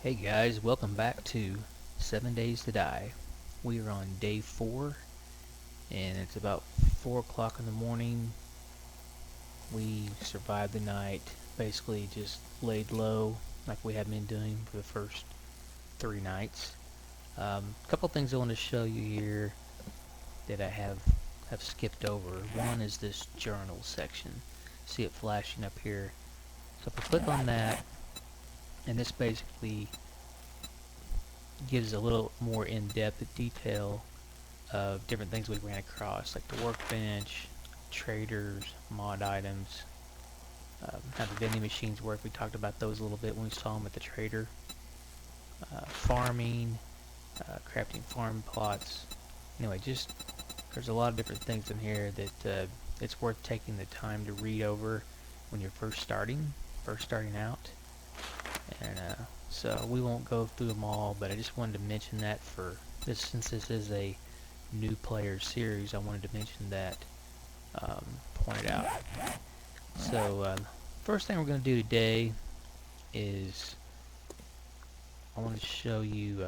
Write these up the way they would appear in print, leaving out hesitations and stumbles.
Hey guys, welcome back to 7 Days to Die. We are on day 4 and it's about 4 o'clock in the morning. We survived the night, basically just laid low like we have been doing for the first 3 nights. A couple things I want to show you here that I have skipped over. One is this journal section. See it flashing up here. So if I click on that, and this basically gives a little more in-depth detail of different things we ran across, like the workbench, traders, mod items, how the vending machines work. We talked about those a little bit when we saw them at the trader. Farming, crafting farm plots. Anyway, just there's a lot of different things in here that it's worth taking the time to read over when you're first starting out. And so we won't go through them all, but I just wanted to mention that for this, since this is a new player series, I wanted to mention that, point it out. So first thing we're going to do today is I want to show you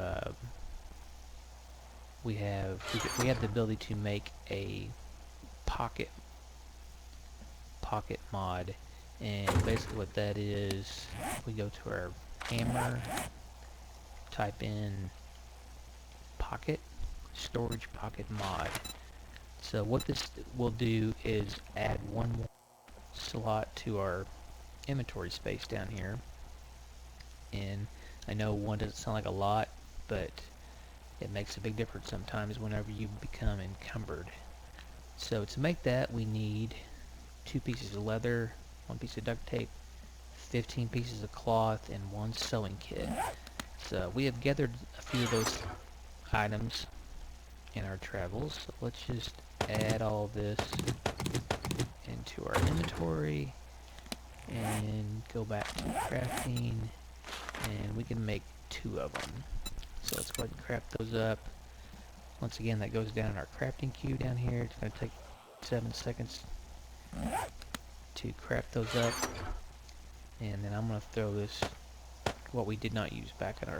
we have the ability to make a pocket mod, and basically what that is, we go to our hammer, type in pocket storage pocket mod. So what this will do is add one more slot to our inventory space down here. And I know one doesn't sound like a lot, but it makes a big difference sometimes whenever you become encumbered. So to make that, we need 2 pieces of leather, 1 piece of duct tape, 15 pieces of cloth, and 1 sewing kit. So we have gathered a few of those items in our travels. So let's just add all this into our inventory and go back to crafting, and we can make 2 of them. So let's go ahead and craft those up. Once again, that goes down in our crafting queue down here. It's going to take 7 seconds to craft those up, and then I'm going to throw this, what we did not use, back in our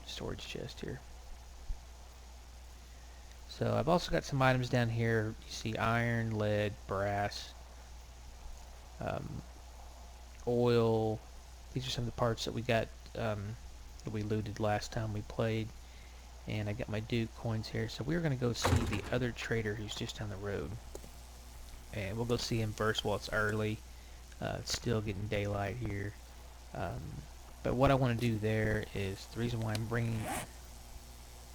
storage chest here. So I've also got some items down here. You see iron, lead, brass, oil. These are some of the parts that we got, that we looted last time we played. And I got my Duke coins here. So we're going to go see the other trader who's just down the road. And we'll go see him first while it's early. It's still getting daylight here. But what I want to do there is, the reason why I'm bringing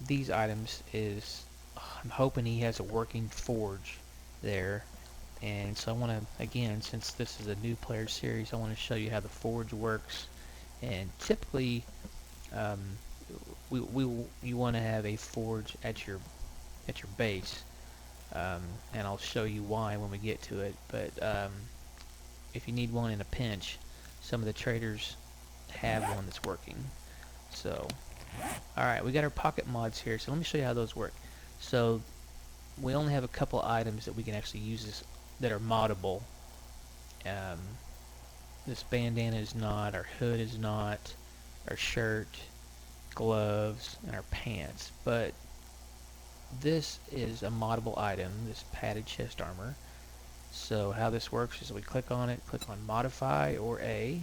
these items is I'm hoping he has a working forge there. And so I want to, again, since this is a new player series, I want to show you how the forge works. And typically, you want to have a forge at your base, and I'll show you why when we get to it. But if you need one in a pinch, some of the traders have one that's working. So, alright, we got our pocket mods here, so let me show you how those work. So, we only have a couple items that we can actually use this, that are moddable. This bandana is not, our hood is not, our shirt, gloves, and our pants. But this is a moddable item, this padded chest armor. So how this works is we click on it, click on modify or A,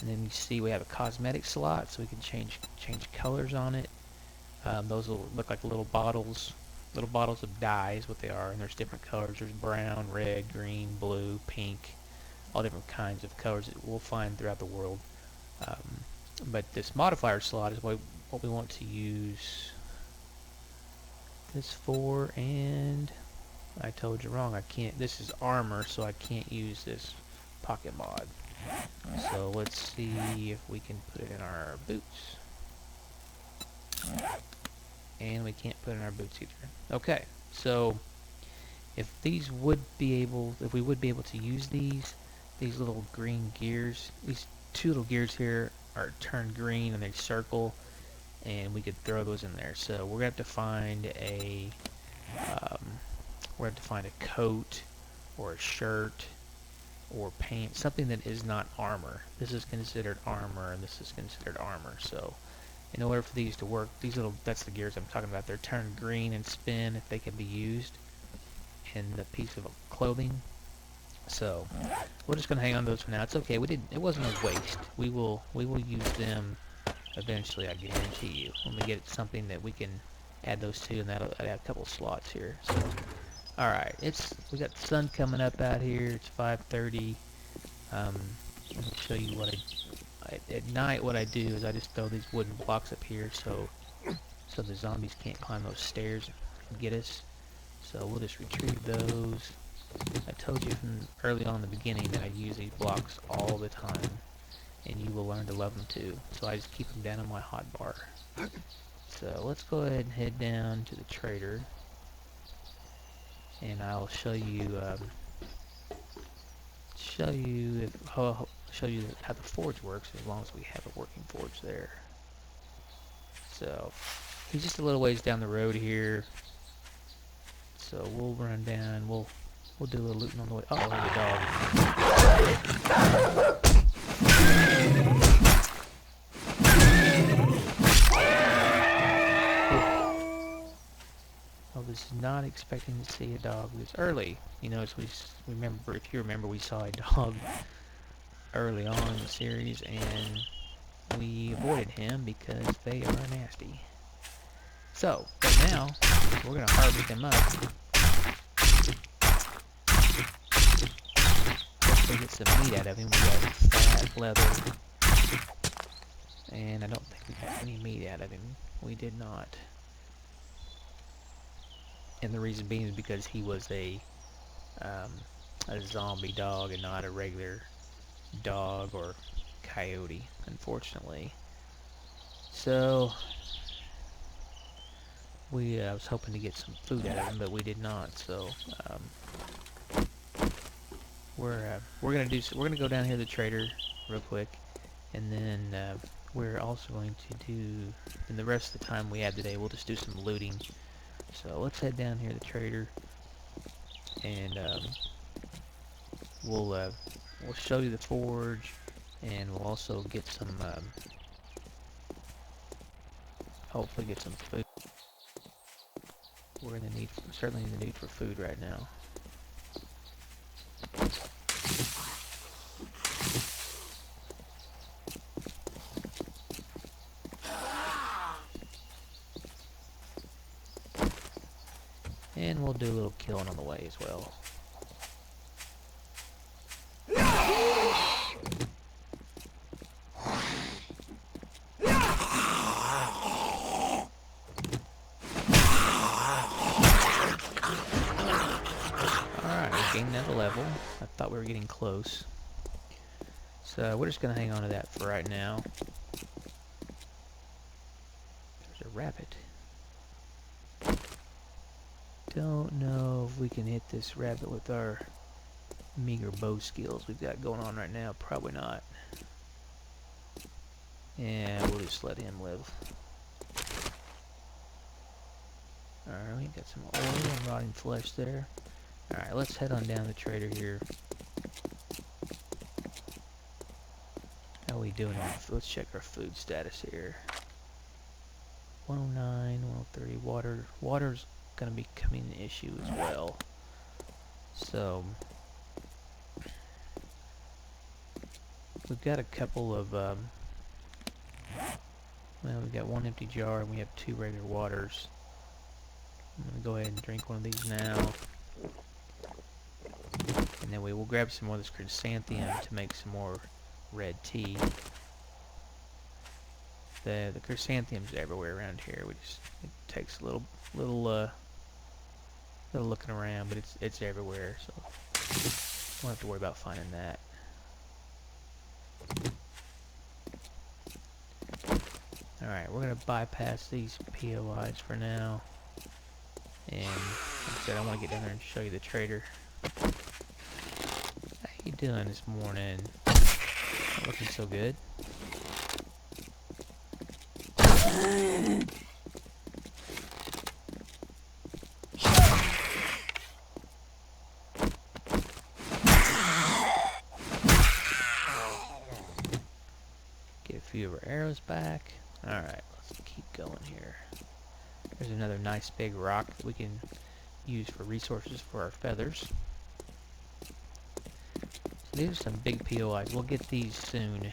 and then you see we have a cosmetic slot, so we can change colors on it. Those will look like little bottles of dye is what they are, and there's different colors. There's brown, red, green, blue, pink, all different kinds of colors that we'll find throughout the world. But this modifier slot is what we want to use this for, and I told you wrong. I can't. This is armor, so I can't use this pocket mod. So let's see if we can put it in our boots. And we can't put it in our boots either. Okay, so if we would be able to use these little green gears, these 2 little gears here are turned green and they circle, and we could throw those in there. So we're gonna have to find a coat or a shirt or paint, something that is not armor. This is considered armor, and this is considered armor. So in order for these to work, that's the gears I'm talking about. They're turned green and spin if they can be used in the piece of clothing. So we're just gonna hang on to those for now. It's okay. It wasn't a waste. We will use them eventually. I guarantee you. When we get something that we can add those to, and that'll add a couple slots here. So all right, we got the sun coming up out here. It's 5:30. Let me show you what at night. What I do is I just throw these wooden blocks up here so the zombies can't climb those stairs and get us. So we'll just retrieve those. I told you from early on in the beginning that I use these blocks all the time, and you will learn to love them too. So I just keep them down on my hotbar. So let's go ahead and head down to the trader, and I'll show you how the forge works, as long as we have a working forge there. So he's just a little ways down the road here. So we'll run down. We'll do a little looting on the way. Oh, there's a dog. I was not expecting to see a dog this early. You know, as if you remember, we saw a dog early on in the series, and we avoided him because they are nasty. So, but now, we're going to harvest him up. Hopefully get some meat out of him. We got fat leather. And I don't think we got any meat out of him. We did not. And the reason being is because he was a zombie dog and not a regular dog or coyote, unfortunately. So I was hoping to get some food out of him, but we did not. So we're gonna go down here to the trader real quick, and then we're also going to do, in the rest of the time we have today, we'll just do some looting. So let's head down here to the trader, and we'll show you the forge, and we'll also get some hopefully get some food. We're certainly in the need for food right now. And we'll do a little killing on the way as well. Alright, we gained another level. I thought we were getting close. So we're just going to hang on to that for right now. There's a rabbit. Don't know if we can hit this rabbit with our meager bow skills we've got going on right now. Probably not. Yeah, we'll just let him live. Alright, we got some oil and rotting flesh there. Alright, let's head on down to the trader here. How are we doing? Let's check our food status here. 109, 130, water's going to be becoming an issue as well. So we've got a couple of well, we've got one empty jar and we have 2 regular waters. I'm going to go ahead and drink one of these now, and then we will grab some more of this chrysanthemum to make some more red tea. The chrysanthemum's everywhere around here. It takes a little looking around, but it's everywhere, so won't have to worry about finding that. Alright, we're gonna bypass these POIs for now, and like I said, I want to get down there and show you the trader. How you doing this morning? Not looking so good. few of our arrows back. Alright, let's keep going here. There's another nice big rock that we can use for resources for our feathers. So these are some big POIs. We'll get these soon.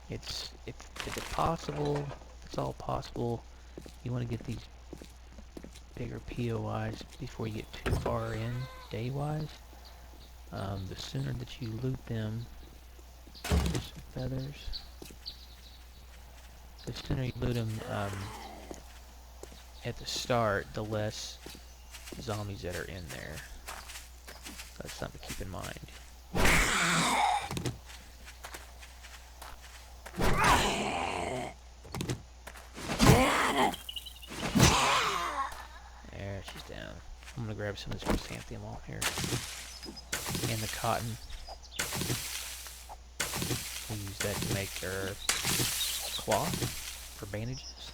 If it's possible, it's all possible. You want to get these bigger POIs before you get too far in, day-wise. The sooner that you loot them, some feathers. The sooner you loot them at the start, the less zombies that are in there. That's something to keep in mind. There, she's down. I'm gonna grab some of this chrysanthemum on here. And the cotton. We'll use that to make our cloth for bandages.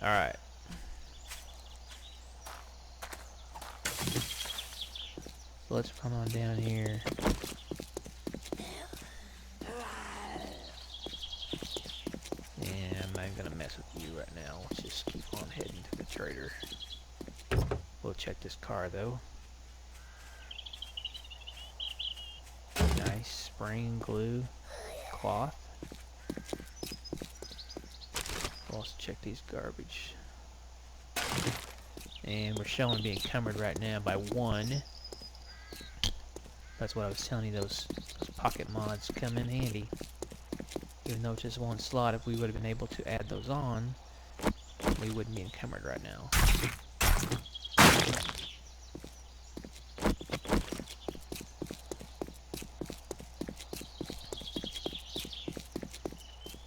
Alright. So let's come on down here. And I'm not gonna mess with you right now. Let's just keep on heading to the trader. We'll check this car though. Nice spring glue cloth. We'll also check these garbage. And we're showing being encumbered right now by 1. That's what I was telling you, those pocket mods come in handy. Even though it's just 1 slot, if we would have been able to add those on, we wouldn't be encumbered right now.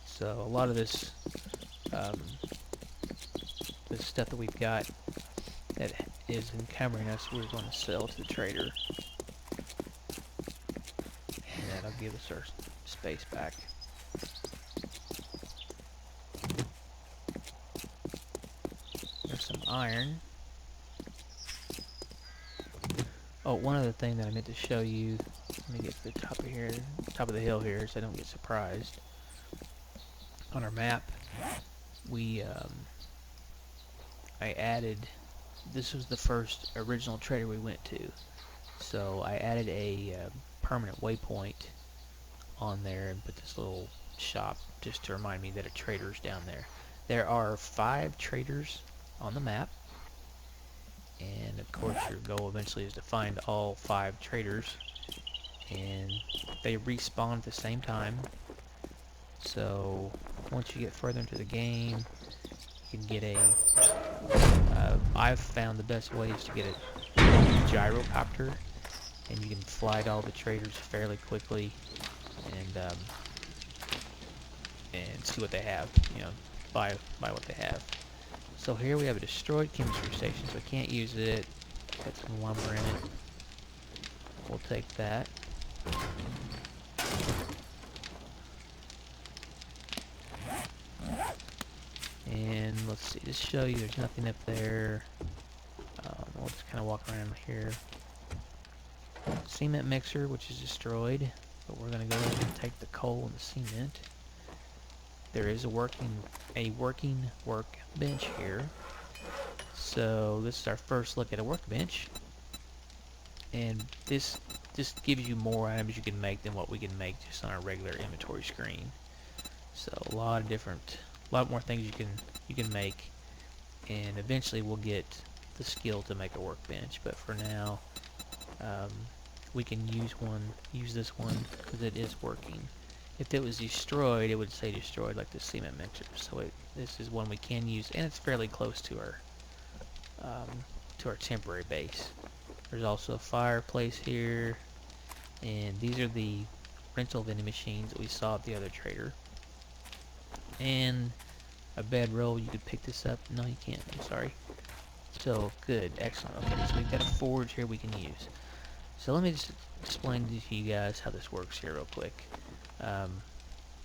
So a lot of this this stuff that we've got that is encumbering us, we're going to sell to the trader. And that'll give us our space back. There's some iron. Oh, one other thing that I meant to show you. Let me get to the top of here, top of the hill here, so I don't get surprised. On our map, I added. This was the first original trader we went to, so I added a permanent waypoint on there and put this little shop just to remind me that a trader's down there. There are 5 traders on the map, and of course your goal eventually is to find all 5 traders, and they respawn at the same time. So once you get further into the game, you can get a I've found the best way is to get a gyrocopter, and you can fly to all the traders fairly quickly and see what they have, you know, buy what they have. So here we have a destroyed chemistry station, so I can't use it. Got some lumber in it. We'll take that. And let's see, just show you there's nothing up there. We'll just kind of walk around here. Cement mixer, which is destroyed, but we're going to go ahead and take the coal and the cement. There is a working workbench here. So this is our first look at a workbench. And this just gives you more items you can make than what we can make just on our regular inventory screen. So a lot more things you can make, and eventually we'll get the skill to make a workbench. But for now, we can use this one because it is working. If it was destroyed, it would say destroyed, like the cement mixer. So this is one we can use, and it's fairly close to our temporary base. There's also a fireplace here, and these are the rental vending machines that we saw at the other trader. And a bedroll, you could pick this up. No, you can't. I'm sorry. So, good. Excellent. Okay, so we've got a forge here we can use. So let me just explain to you guys how this works here real quick.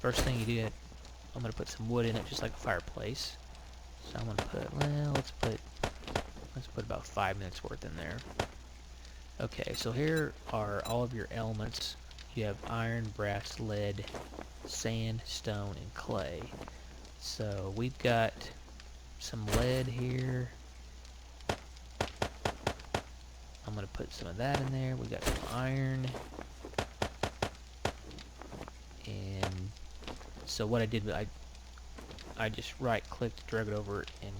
First thing you do, I'm going to put some wood in it just like a fireplace. So I'm going to put, well, let's put Let's put about 5 minutes worth in there. Okay, so here are all of your elements. You have iron, brass, lead, sand, stone, and clay. So we've got some lead here. I'm going to put some of that in there. We got some iron. And so what I did, I just right clicked, drag it over, and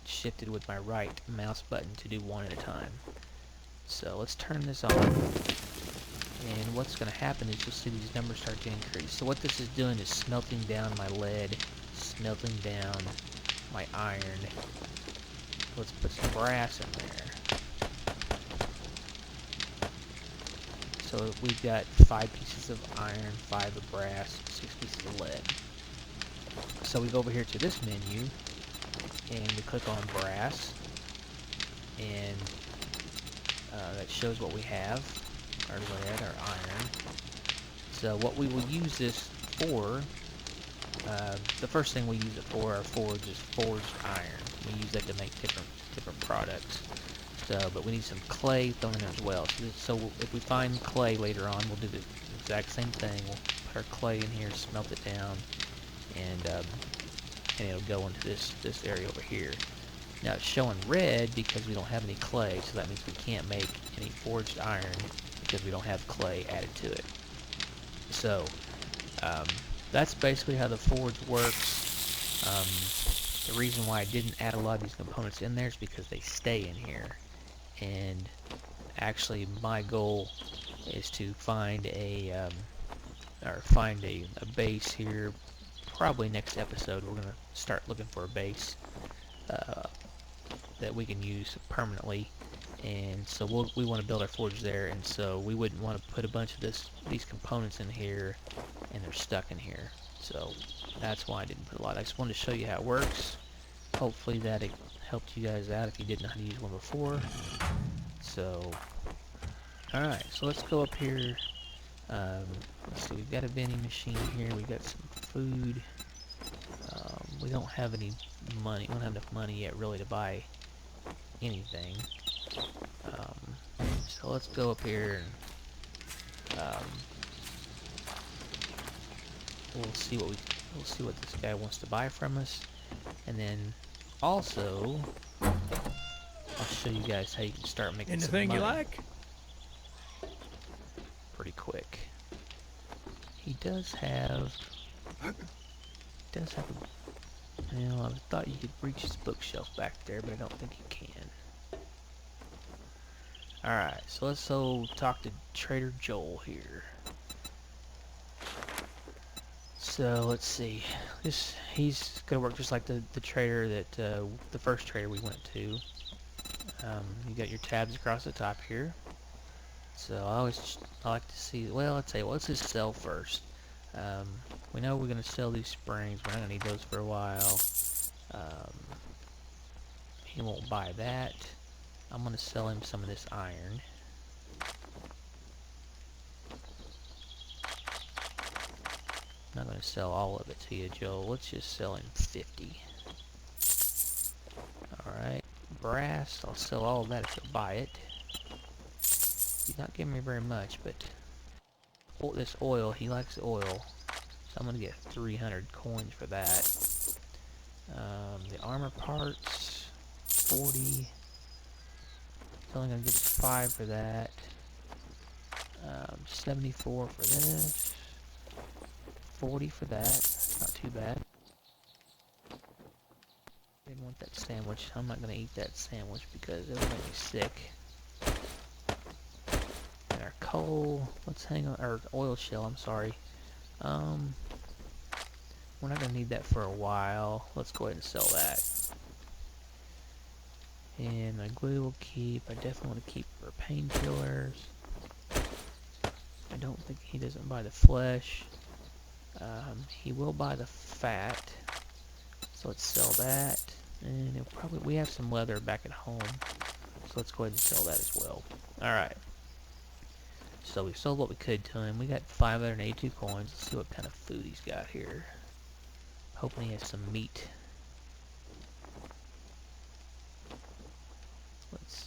shifted with my right mouse button to do one at a time. So let's turn this on. And what's going to happen is you'll see these numbers start to increase. So what this is doing is smelting down my lead, smelting down my iron. Let's put some brass in there. So we've got 5 pieces of iron, 5 of brass, 6 pieces of lead. So we go over here to this menu, and we click on brass, and that shows what we have, our lead, our iron. So what we will use this for, the first thing we use it for, our forge, is forged iron. We use that to make different products. So, but we need some clay thrown in there as well. So if we find clay later on, we'll do the exact same thing. We'll put our clay in here, smelt it down, and it'll go into this area over here. Now it's showing red because we don't have any clay, so that means we can't make any forged iron because we don't have clay added to it. So that's basically how the forge works. The reason why I didn't add a lot of these components in there is because they stay in here. And actually my goal is to find a base here. Probably next episode we're gonna start looking for a base that we can use permanently, and so we want to build our forge there, and so we wouldn't want to put a bunch of these components in here and they're stuck in here. So that's why I didn't put a lot. I just wanted to show you how it works. Hopefully that it helped you guys out if you didn't know how to use one before. So alright, so let's go up here. Let's see, we've got a vending machine here, we've got some food. We don't have any money, we don't have enough money yet really to buy anything. So let's go up here and we'll see what this guy wants to buy from us, and then also I'll show you guys how you can start making some money. Anything you like? Pretty quick. He does have a, well, I thought you could reach his bookshelf back there, but I don't think you can. Alright, so let's talk to Trader Joel here. So let's see. He's gonna work just like the trader that the first trader we went to. You got your tabs across the top here. So I like to see. Well, let's say, well, let's just sell first. We know we're gonna sell these springs. We're not gonna need those for a while. He won't buy that. I'm gonna sell him some of this iron. I'm not gonna sell all of it to you, Joel. Let's just sell him 50. Alright. Brass, I'll sell all of that if you'll buy it. He's not giving me very much, but this oil, he likes oil. So I'm gonna get 300 coins for that. The armor parts, 40. It's only gonna give us 5 for that. 74 for this. 40 for that. That's not too bad. Didn't want that sandwich. I'm not gonna eat that sandwich because it'll make me sick. And our coal, let's hang on, or oil shell, I'm sorry. We're not gonna need that for a while. Let's go ahead and sell that. And my glue will keep. I definitely want to keep for painkillers. I don't think he doesn't buy the flesh. He will buy the fat. So let's sell that. And he'll probably, we have some leather back at home. So let's go ahead and sell that as well. Alright. So we sold what we could to him. We got 582 coins. Let's see what kind of food he's got here. Hoping he has some meat.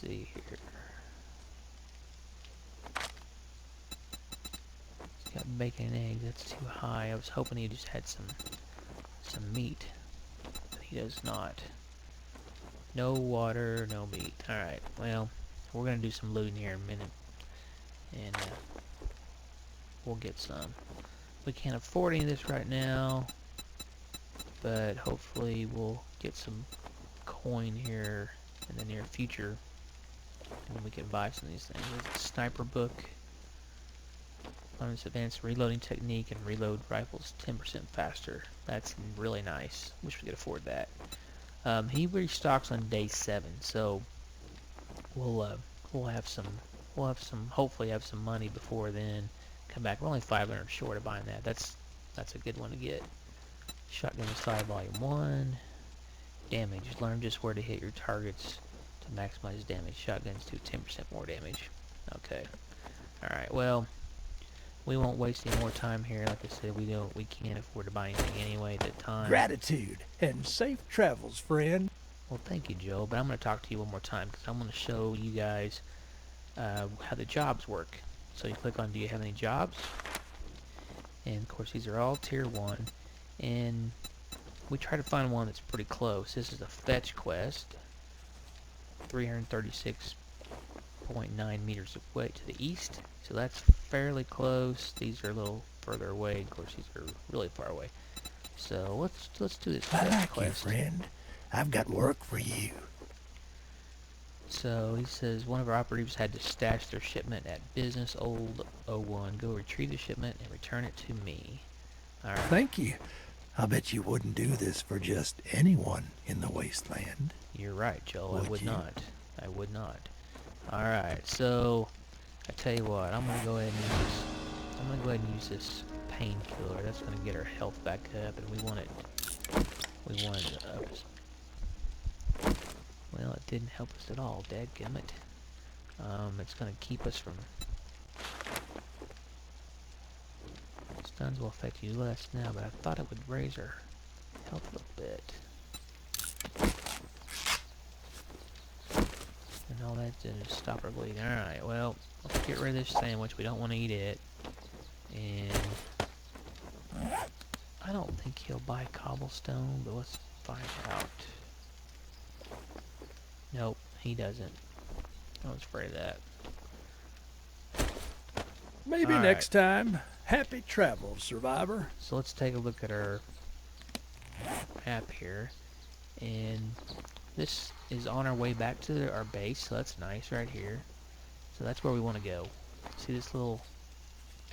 see here. He's got bacon and eggs. That's too high. I was hoping he just had some meat, but he does not. No water, no meat. Alright, well, we're gonna do some looting here in a minute, and we'll get some. We can't afford any of this right now, but hopefully we'll get some coin here in the near future, and we can buy some of these things. There's a sniper book. Learns advanced reloading technique and reload rifles 10% faster. That's really nice. Wish we could afford that. He restocks on day 7, so we'll have some hopefully have some money before then. Come back. We're only 500 short of buying that. That's a good one to get. Shotgun Aside Volume 1. Damage. Learn just where to hit your targets to maximize damage. Shotguns do 10% more damage. Okay. Alright, well, we won't waste any more time here. Like I said, we can't afford to buy anything anyway at the time. Gratitude and safe travels, friend. Well, thank you, Joe, but I'm going to talk to you one more time because I'm going to show you guys how the jobs work. So you click on do you have any jobs? And of course these are all tier 1, and we try to find one that's pretty close. This is a fetch quest, 336.9 meters away to the east, so that's fairly close. These are a little further away. Of course, these are really far away. So let's do this I fetch like quest. you, friend. I've got work for you. So he says one of our operatives had to stash their shipment at Business Old 01. Go retrieve the shipment and return it to me. All right. Thank you. I bet you wouldn't do this for just anyone in the wasteland. You're right, Joe. Would I would you? not. I would not. All right. So I tell you what. I'm gonna go ahead and use this painkiller. That's gonna get our health back up, and we want it. We want it up. Well, it didn't help us at all, dadgummit. It's going to keep us from... Stuns will affect you less now, but I thought it would raise our health a little bit. And all that did is stop our bleeding. Alright, well, let's get rid of this sandwich. We don't want to eat it. And... I don't think he'll buy cobblestone, but let's find out. Nope, he doesn't. I was afraid of that. Maybe All next time. Happy travels, survivor. So let's take a look at our map here. And this is on our way back to our base, so that's nice right here. So that's where we want to go. See this little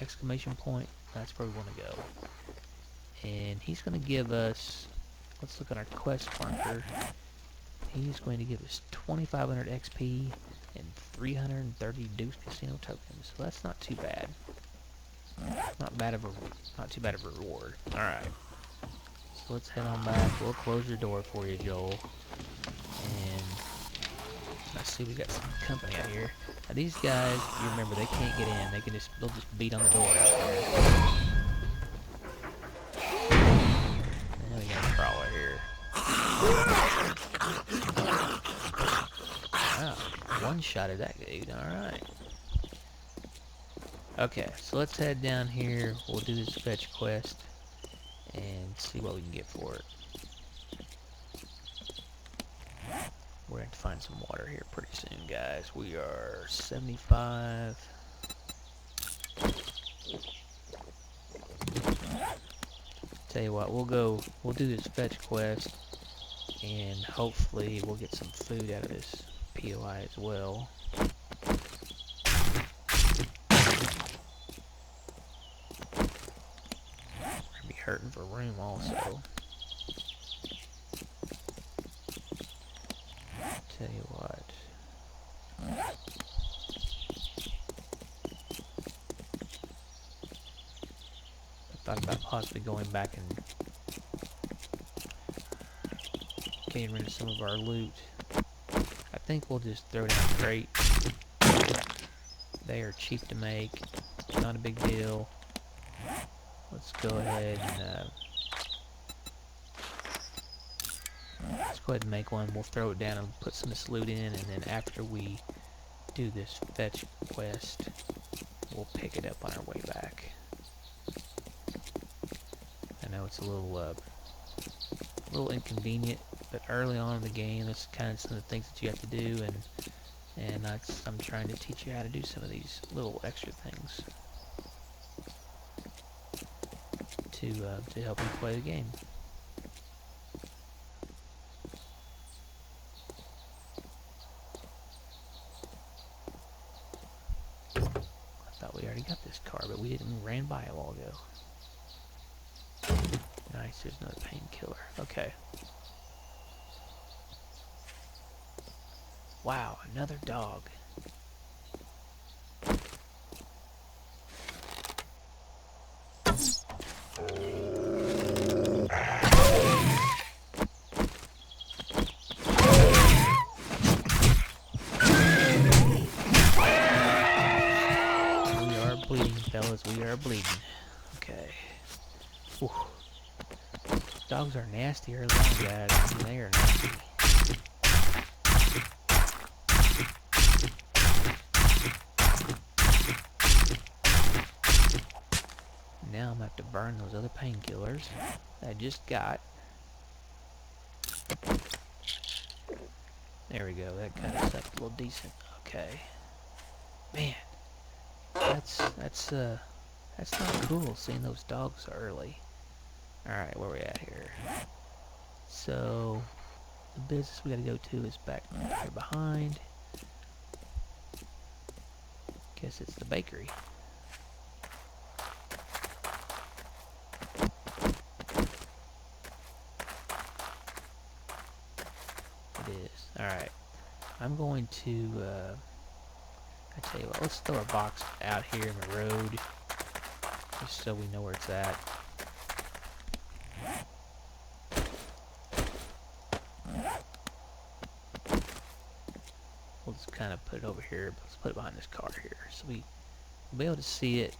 exclamation point? That's where we want to go. And he's going to give us, let's look at our quest marker. He's going to give us 2,500 XP and 330 Deuce Casino tokens. So that's not too bad. Not too bad of a reward. All right. So let's head on back. We'll close your door for you, Joel. And let's see, we got some company out here. Now these guys, you remember, they can't get in. They'll just beat on the door out there. Now we got a crawler here. Wow, one shot at that dude. Alright. Okay, so let's head down here. We'll do this fetch quest and see what we can get for it. We're going to find some water here pretty soon, guys. We are 75. Tell you what, we'll do this fetch quest, and hopefully we'll get some food out of this POI as well. We're gonna be hurting for room also. Tell you what. I thought about possibly going back and getting rid of some of our loot. I think we'll just throw down a crate. They are cheap to make. Not a big deal. Let's go ahead and Let's go ahead and make one. We'll throw it down and put some of this loot in, and then after we do this fetch quest, we'll pick it up on our way back. I know it's a little inconvenient, but early on in the game, that's kind of some of the things that you have to do, and I'm trying to teach you how to do some of these little extra things to help you play the game. I thought we already got this car, but we didn't. We ran by a while ago. Nice, there's another painkiller. Okay. Wow, another dog. We are bleeding, fellas. We are bleeding. Okay. Whew. Dogs are nasty early on, guys. They are nasty. Now I'm going to have to burn those other painkillers that I just got. There we go. That got us up a little decent. Okay. Man, that's not cool seeing those dogs so early. Alright, where we at here? So, the business we gotta go to is back here behind. Guess it's the bakery. It is. Alright. I'm going to, I tell you what, let's throw our box out here in the road, just so we know where it's at. We'll just kind of put it over here, but let's put it behind this car here, so we'll be able to see it,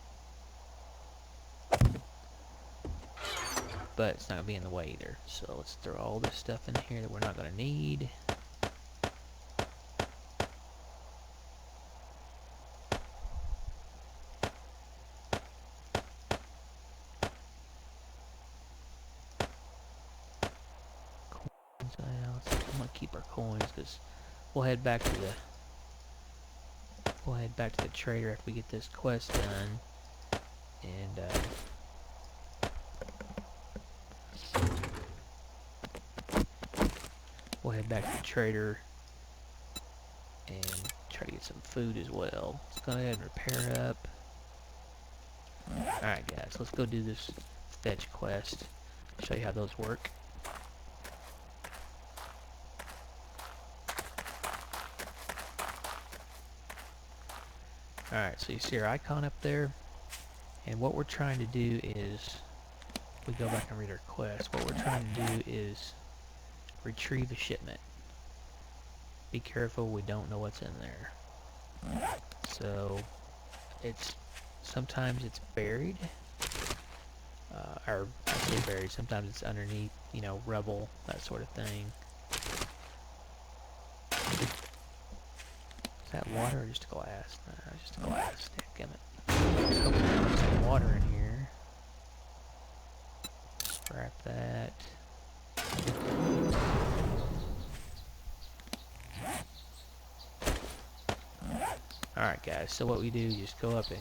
but it's not going to be in the way either. So let's throw all this stuff in here that we're not going to need. I'm gonna keep our coins because we'll head back to the trader after we get this quest done, and we'll head back to the trader and try to get some food as well. Let's go ahead and repair up. Alright guys, let's go do this fetch quest. Show you how those work. Alright, so you see our icon up there, and what we're trying to do is, we go back and read our quest, what we're trying to do is retrieve a shipment. Be careful, we don't know what's in there. So, sometimes it's buried, or I say buried, sometimes it's underneath, you know, rubble, that sort of thing. Is that water or just glass? No, just glass. Damn it. Let's hope there's some water in here. Scrap that. Alright guys, so what we do is just go up and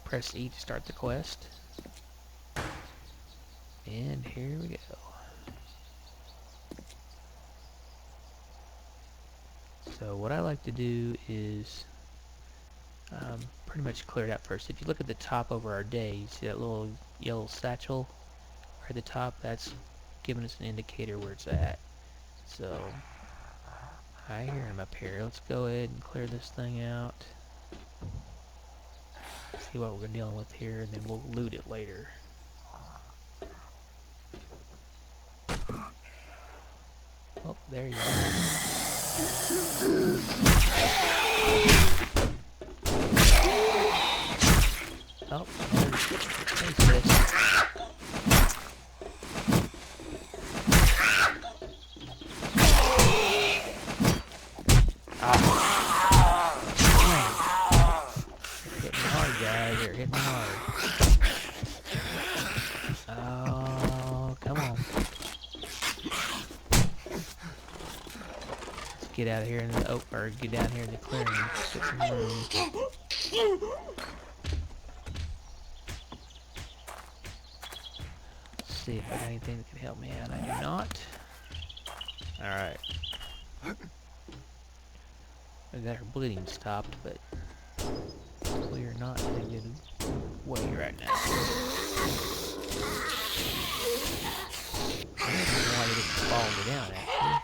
press E to start the quest. And here we go. So what I like to do is pretty much clear it out first. If you look at the top over our day, you see that little yellow satchel right at the top? That's giving us an indicator where it's at. So I hear him up here. Let's go ahead and clear this thing out. See what we're dealing with here, and then we'll loot it later. Oh, there you go. Oh, there's this. here. Hit me hard. Oh, come on. Let's get out of here in the or get down here in the clearing. Get some room. Let's see if I got anything that can help me out. I do not. Alright. I got her bleeding stopped, but we are not in a good way right now. I don't know why they didn't follow me down, actually.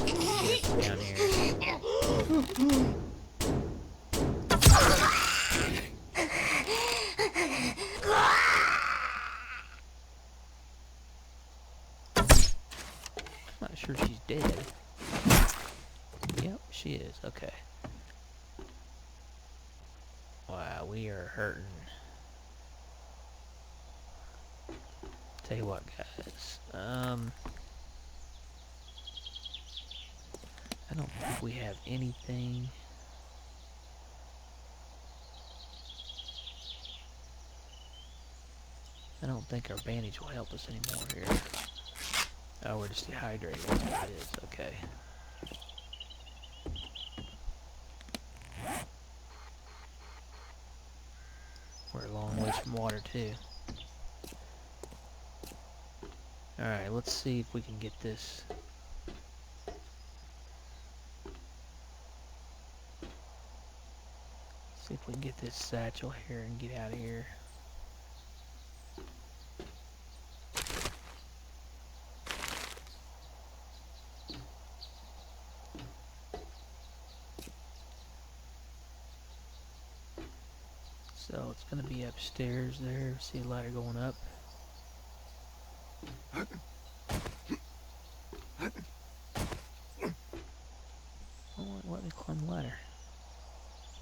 Get down here. I'm not sure she's dead. Yep, she is. Okay. Wow, we are hurting. Tell you what, guys. I don't think we have anything. I don't think our bandage will help us anymore here. Oh, we're just dehydrated. That's what it is. Okay. We're a long ways from water, too. Alright, let's see if we can get this. See if we can get this satchel here and get out of here. So it's gonna be upstairs there. See a ladder going up. Oh, let me climb the ladder.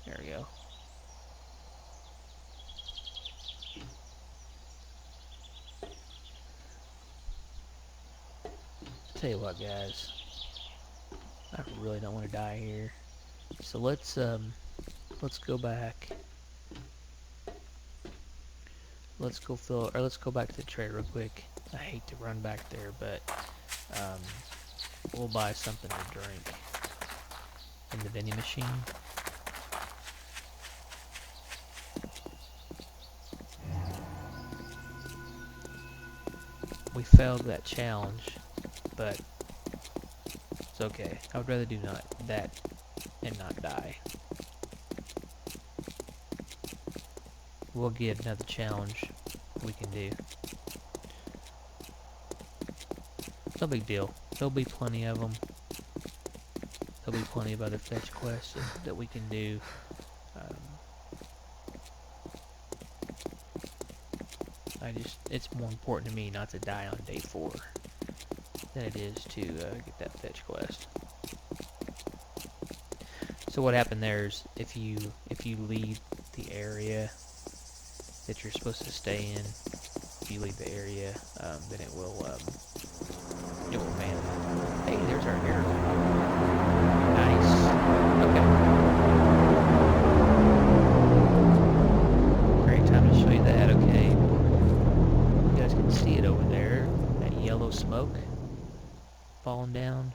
There we go. Tell you what, guys. I really don't want to die here. So let's go back. Let's go back to the trade real quick. I hate to run back there, but we'll buy something to drink in the vending machine. We failed that challenge, but it's okay. I would rather do that and not die. We'll get another challenge we can do. No big deal. There'll be plenty of them. There'll be plenty of other fetch quests that we can do. It's more important to me not to die on day 4 than it is to get that fetch quest. So what happened there is if you leave the area that you're supposed to stay in, if you leave the area, then it will ban. Hey, there's our arrow. Nice. Okay. Great time to show you that. Okay. You guys can see it over there. That yellow smoke falling down,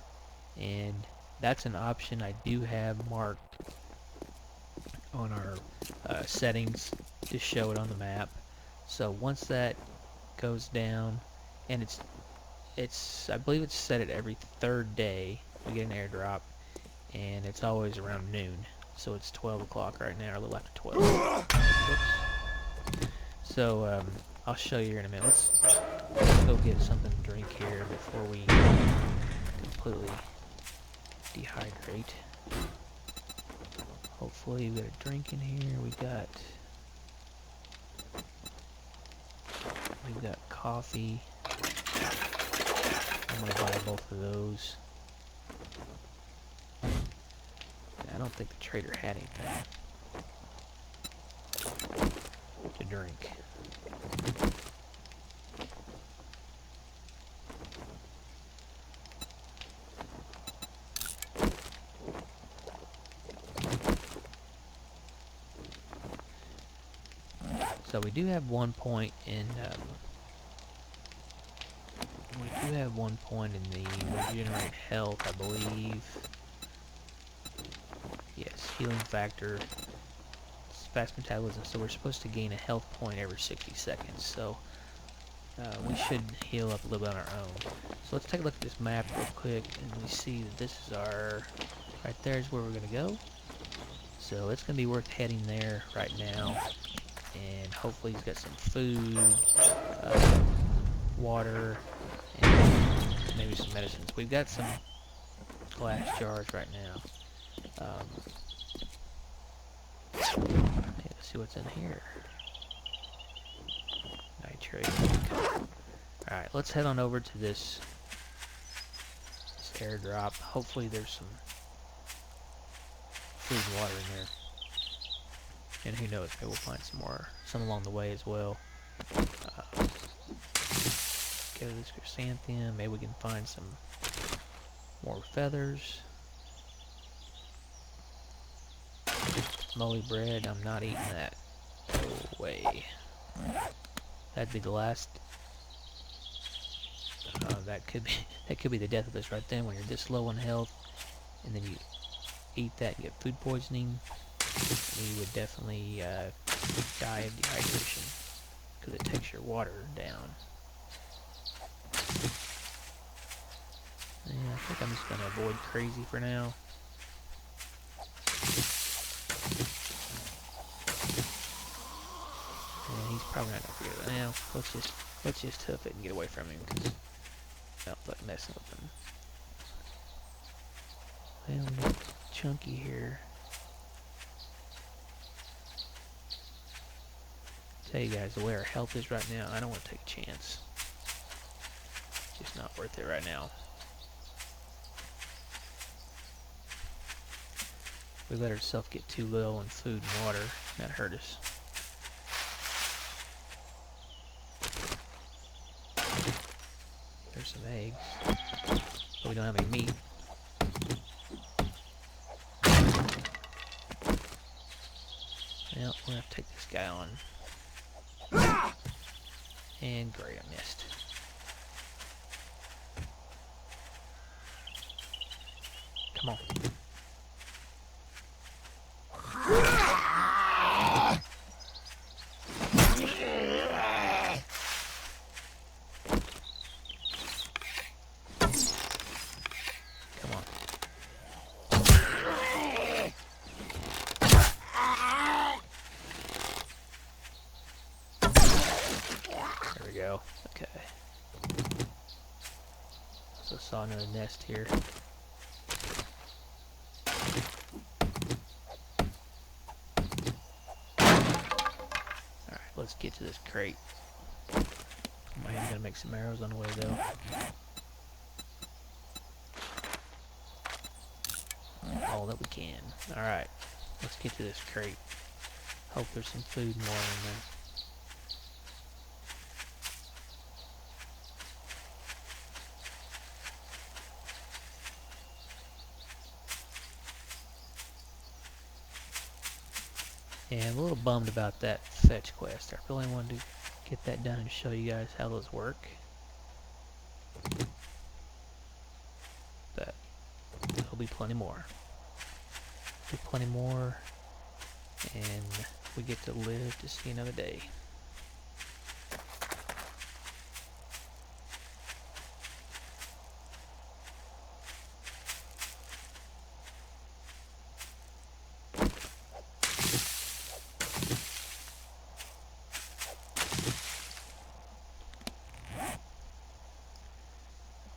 and that's an option I do have marked on our settings to show it on the map. So once that goes down, and it's I believe it's set at every 3rd day we get an airdrop, and it's always around noon. So it's 12 o'clock right now, or a little after 12. Whoops. So I'll show you here in a minute. Let's go get something to drink here before we completely dehydrate. Hopefully we got a drink in here. We've got coffee. I'm gonna buy both of those. I don't think the trader had anything to drink. So we do have one point in the regenerate health, I believe. Yes, healing factor. It's fast metabolism, so we're supposed to gain a health point every 60 seconds. So we should heal up a little bit on our own. So let's take a look at this map real quick, and we see that this is our... Right there is where we're going to go. So it's going to be worth heading there right now. And hopefully he's got some food, water, and maybe some medicines. We've got some glass jars right now. Let's see what's in here. Nitrate. Alright, let's head on over to this airdrop. Hopefully there's some food and water in there. And who knows, maybe we'll find some along the way as well. Go to this chrysanthemum, maybe we can find some more feathers. Moldy bread, I'm not eating that. No way. That'd be the last. That could be the death of us right then, when you're this low on health, and then you eat that, you get food poisoning. You would definitely die of dehydration because it takes your water down. Yeah, I think I'm just gonna avoid crazy for now. Yeah, he's probably not gonna figure that out. Let's just hoof it and get away from him, because I don't like messing with him. Well, we got Chunky here. Tell you guys, the way our health is right now, I don't want to take a chance. It's just not worth it right now. We let ourselves get too low on food and water. That hurt us. There's some eggs, but we don't have any meat. Well, we're gonna have to take this guy on. And great, I missed. Come on. Come on. There we go. Okay. So I saw another nest here. Alright, let's get to this crate. I'm gonna make some arrows on the way though. All that we can. Alright, let's get to this crate. Hope there's some food and water in there. And I'm a little bummed about that fetch quest. I really wanted to get that done and show you guys how those work. But there'll be plenty more. And we get to live to see another day.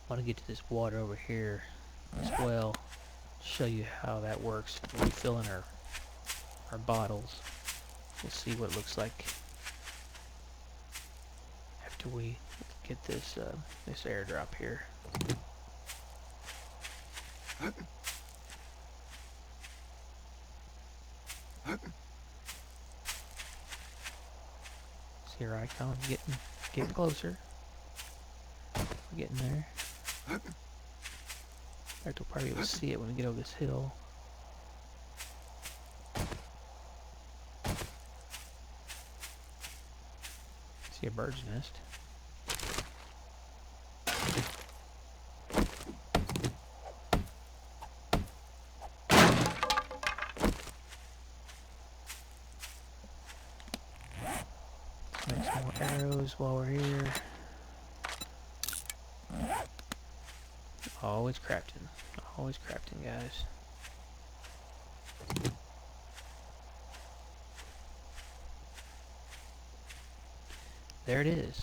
I want to get to this water over here as well. Show you how that works. Refilling our bottles. We'll see what it looks like after we get this this airdrop here. See your icon getting closer. We're getting there. In fact, we'll probably be able to see it when we get over this hill. bird's nest. Make some more arrows while we're here. Always crafting. Always crafting, guys. There it is.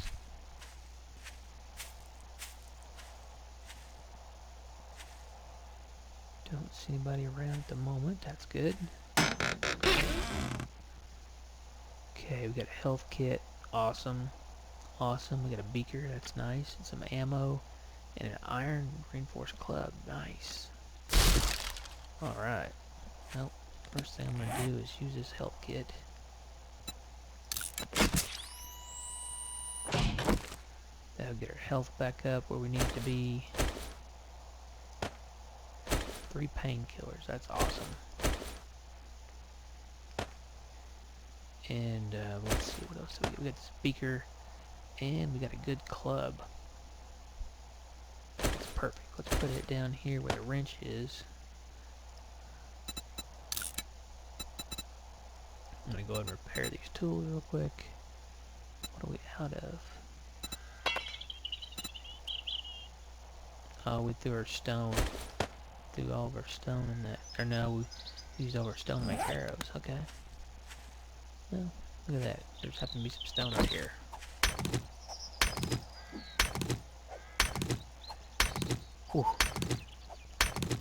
Don't see anybody around at the moment. That's good. Okay, we got a health kit. Awesome. Awesome. We got a beaker. That's nice. And some ammo. And an iron reinforced club. Nice. Alright. Well, first thing I'm going to do is use this health kit. That'll get our health back up where we need to be. 3 painkillers. That's awesome. And let's see what else do we get. We got this beaker. And we got a good club. That's perfect. Let's put it down here where the wrench is. I'm going to go ahead and repair these tools real quick. What are we out of? Oh, we threw our stone. Threw all of our stone in that. Or no, we used all our stone to make arrows. Okay. Well, look at that. There's happened to be some stone right here. Whew.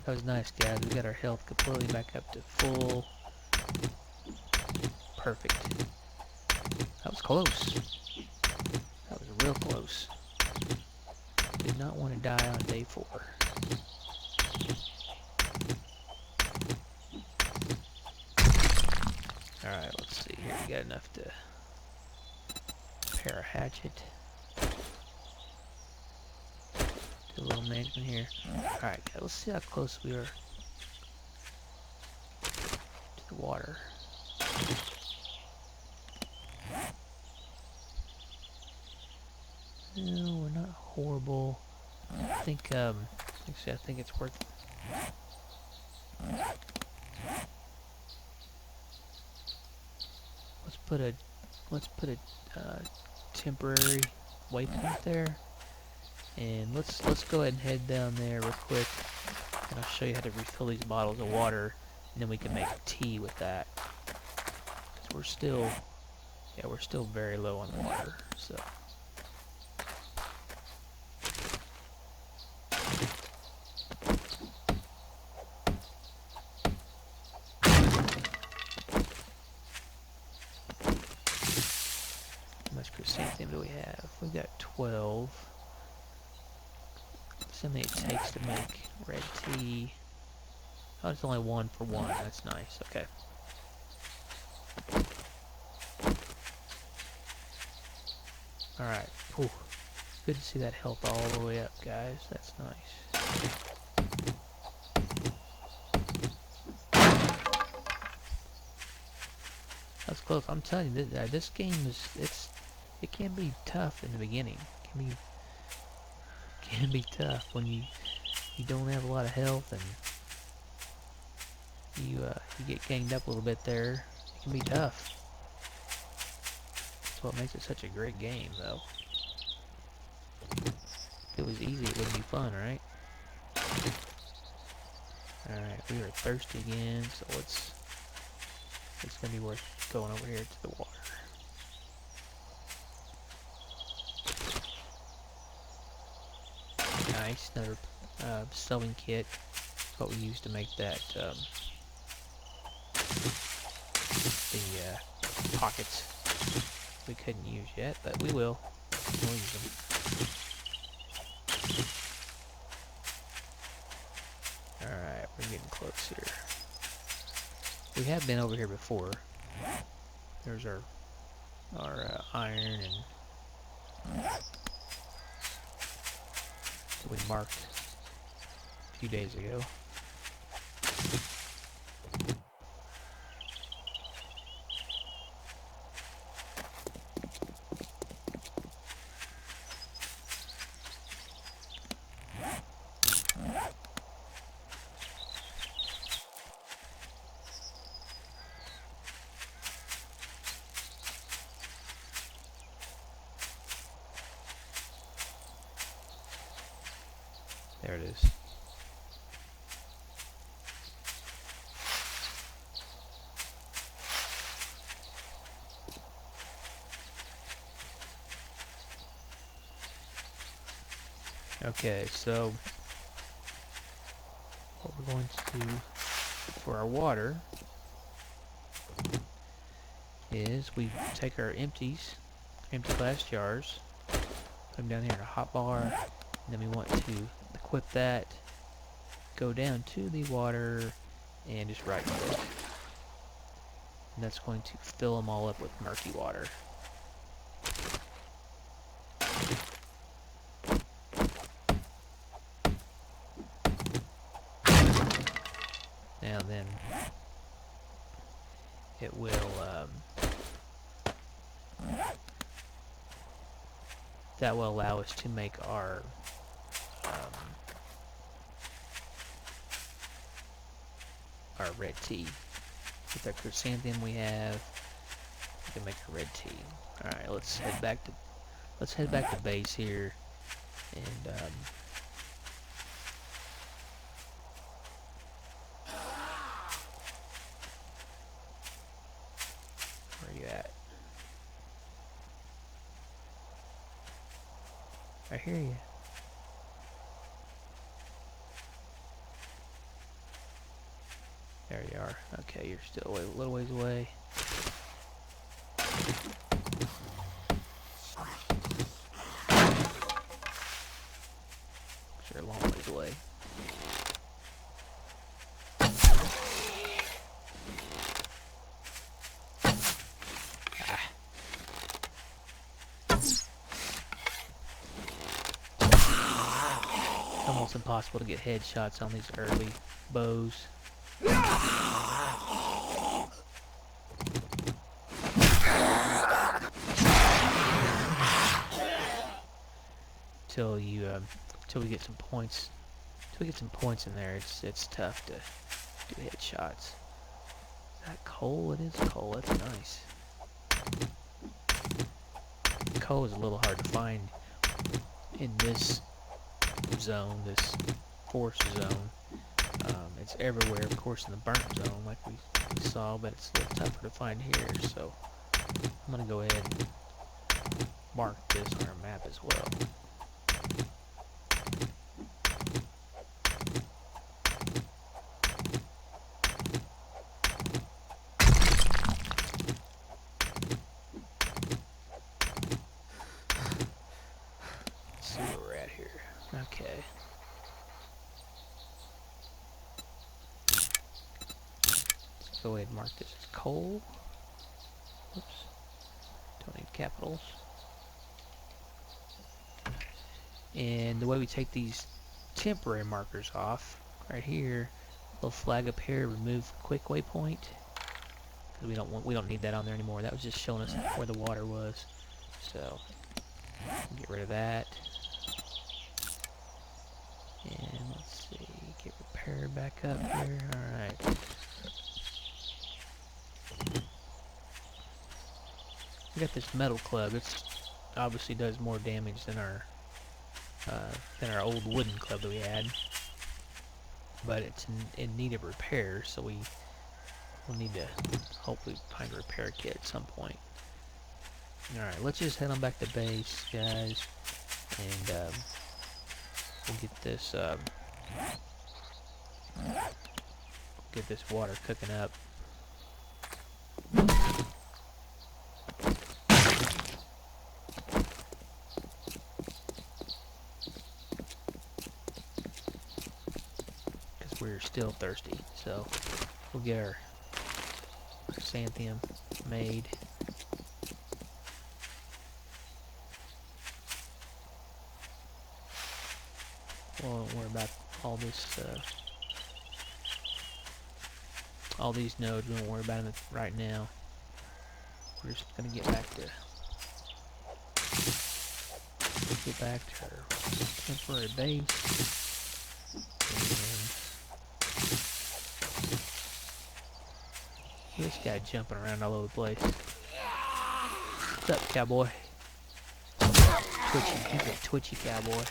That was nice, guys. We got our health completely back up to full. Perfect. That was close. That was real close. Did not want to die on day 4. Alright, let's see here. We got enough to repair a hatchet. Do a little management here. Alright, let's see how close we are to the water. No, we're not horrible. I think, actually, I think it's worth. Let's put a temporary waypoint there, and let's go ahead and head down there real quick, and I'll show you how to refill these bottles of water, and then we can make tea with that. Cause we're still very low on water, so. Same thing that we have. We've got 12. That's how many it takes to make red tea. Oh, it's only 1 for 1. That's nice. Okay. Alright. Good to see that health all the way up, guys. That's nice. That's close. I'm telling you, this game is, it can be tough in the beginning. It can be tough when you don't have a lot of health and you get ganged up a little bit there. It can be tough. That's what makes it such a great game, though. If it was easy, it wouldn't be fun, right? Alright, we are thirsty again, so it's gonna be worth going over here to the water. Nice, another sewing kit. That's what we use to make that the pockets we couldn't use yet, but we will. We'll use them. Alright, we're getting close here. We have been over here before. There's our iron and we marked a few days ago. There it is. Okay, so what we're going to do for our water is we take our empty glass jars, put them down here in a hot bar, and then we want to equip that, go down to the water, and just right click. And that's going to fill them all up with murky water. Now then, it will that will allow us to make our red tea. With the chrysanthemum we have, we can make a red tea. All right, let's head back to base here, and where are you at? I hear you. There you are. Okay, you're still a little ways away. You're a long ways away. It's almost impossible to get headshots on these early bows. Till we get some points. Till we get some points in there, it's tough to do headshots. Is that coal? It is coal. That's nice. Coal is a little hard to find in this zone, this forest zone. It's everywhere, of course, in the burnt zone, like we saw, but it's a little tougher to find here. So I'm gonna go ahead and mark this on our map as well. Let's see where we're at here. Okay. Let's go ahead and mark this as coal. Whoops. Don't need capitals. And the way we take these temporary markers off, right here, little flag up here, remove quick waypoint, because we don't need that on there anymore. That was just showing us where the water was. So get rid of that. And let's see, get repair back up here. All right. We got this metal club. It's obviously does more damage than our old wooden club that we had, but it's in need of repair, so we'll need to hopefully find a repair kit at some point. Alright, let's just head on back to base, guys, and we'll get this water cooking up. We're still thirsty, so we'll get our chrysanthemum made. We won't worry about all these nodes. We won't worry about them right now. We're just gonna get back to our temporary base. This guy jumping around all over the place. What's up, cowboy? Twitchy, he's a twitchy cowboy.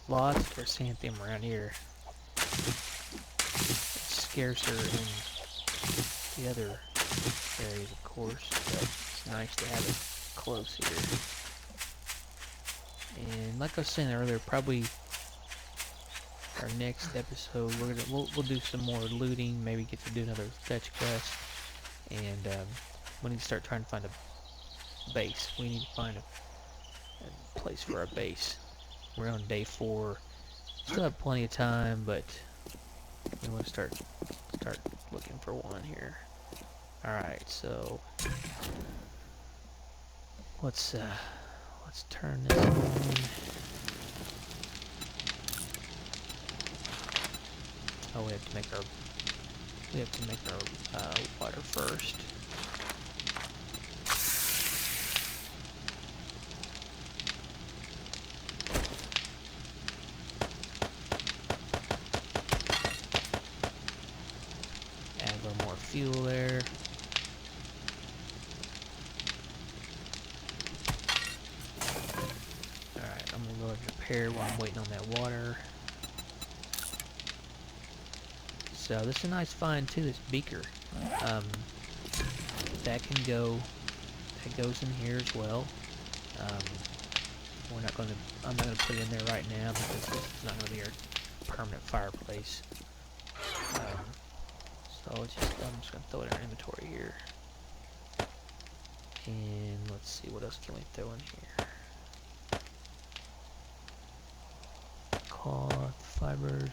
lots of chrysanthemum around here. It's scarcer in the other areas, of course, but it's nice to have it close here. And like I was saying earlier, probably our next episode, we'll do some more looting, maybe get to do another fetch quest, and we need to start trying to find a base. We need to find a place for our base. We're on day 4. Still have plenty of time, but we want to start looking for one here. All right, so let's turn this on. Oh, we have to make our water first. Add a little more fuel there. Alright, I'm gonna go ahead and repair while I'm waiting on that water. So this is a nice find too, this beaker. That goes in here as well. I'm not gonna put it in there right now because it's not gonna be our permanent fireplace. So I'm just gonna throw it in our inventory here. And let's see, what else can we throw in here? Cloth, fibers,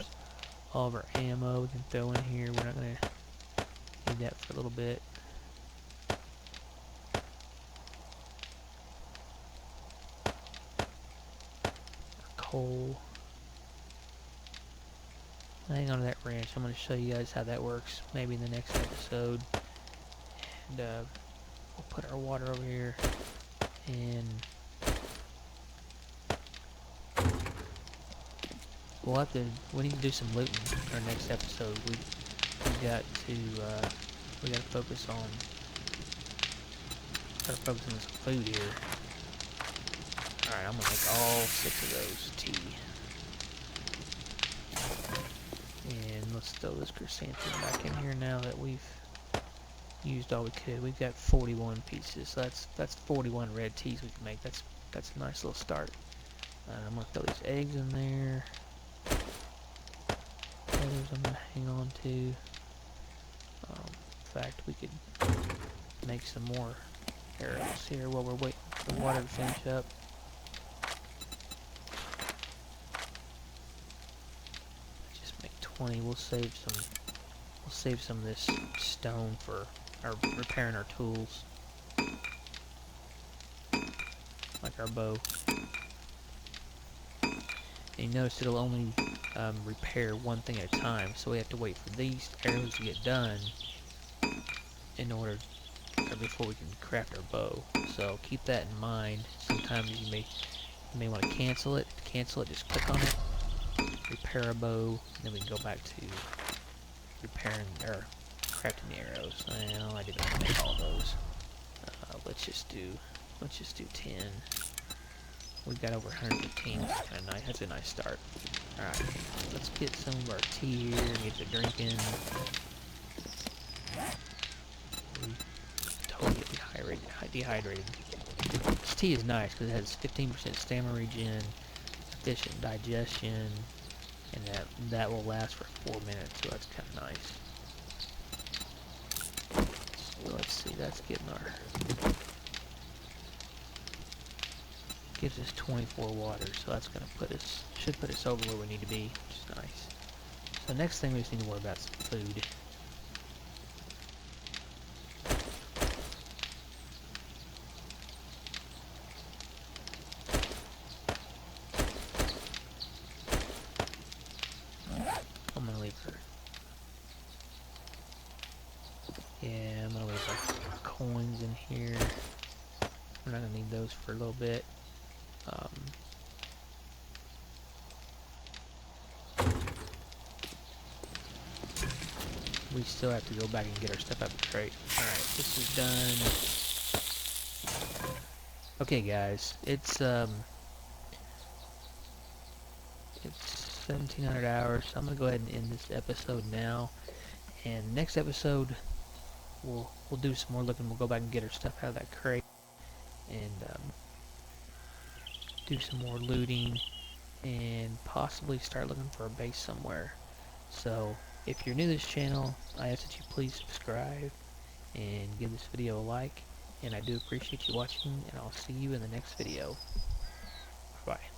all of our ammo we can throw in here. We're not gonna need that for a little bit. Coal. Hang on to that wrench. I'm going to show you guys how that works maybe in the next episode. And we'll put our water over here. And we need to do some looting in our next episode. We got to focus on some food here. Alright, I'm going to make all 6 of those tea. And let's throw this chrysanthemum back in here now that we've used all we could. We've got 41 pieces, so that's 41 red teas we can make. That's a nice little start. I'm gonna throw these eggs in there. Others I'm gonna hang on to. In fact, we could make some more arrows here while we're waiting for the water to finish up. Just make 20. We'll save some of this stone for repairing our tools, like our bow. And you notice it'll only repair one thing at a time, so we have to wait for these arrows to get done in order before we can craft our bow. So keep that in mind. Sometimes you may want to cancel it. To cancel it, just click on it, repair a bow, and then we can go back to repairing or crafting the arrows. Well, I didn't want to make all those. Let's just do 10. We've got over 115. That's kind of nice. That's a nice start. All right, let's get some of our tea here and get to drinking. We totally get dehydrated. This tea is nice because it has 15% stamina regen, efficient digestion, and that will last for 4 minutes. So that's kind of nice. So let's see. That's getting our. Gives us 24 water, so that's gonna should put us over where we need to be, which is nice. So next thing we just need to worry about some food. I'm gonna leave her. Yeah, I'm gonna leave our coins in here. We're not gonna need those for a little bit. We still have to go back and get our stuff out of the crate. Alright, this is done. Okay guys, it's 1,700 hours. So I'm gonna go ahead and end this episode now. And next episode, we'll do some more looking. We'll go back and get our stuff out of that crate and do some more looting and possibly start looking for a base somewhere. So if you're new to this channel, I ask that you please subscribe and give this video a like. And I do appreciate you watching, and I'll see you in the next video. Bye.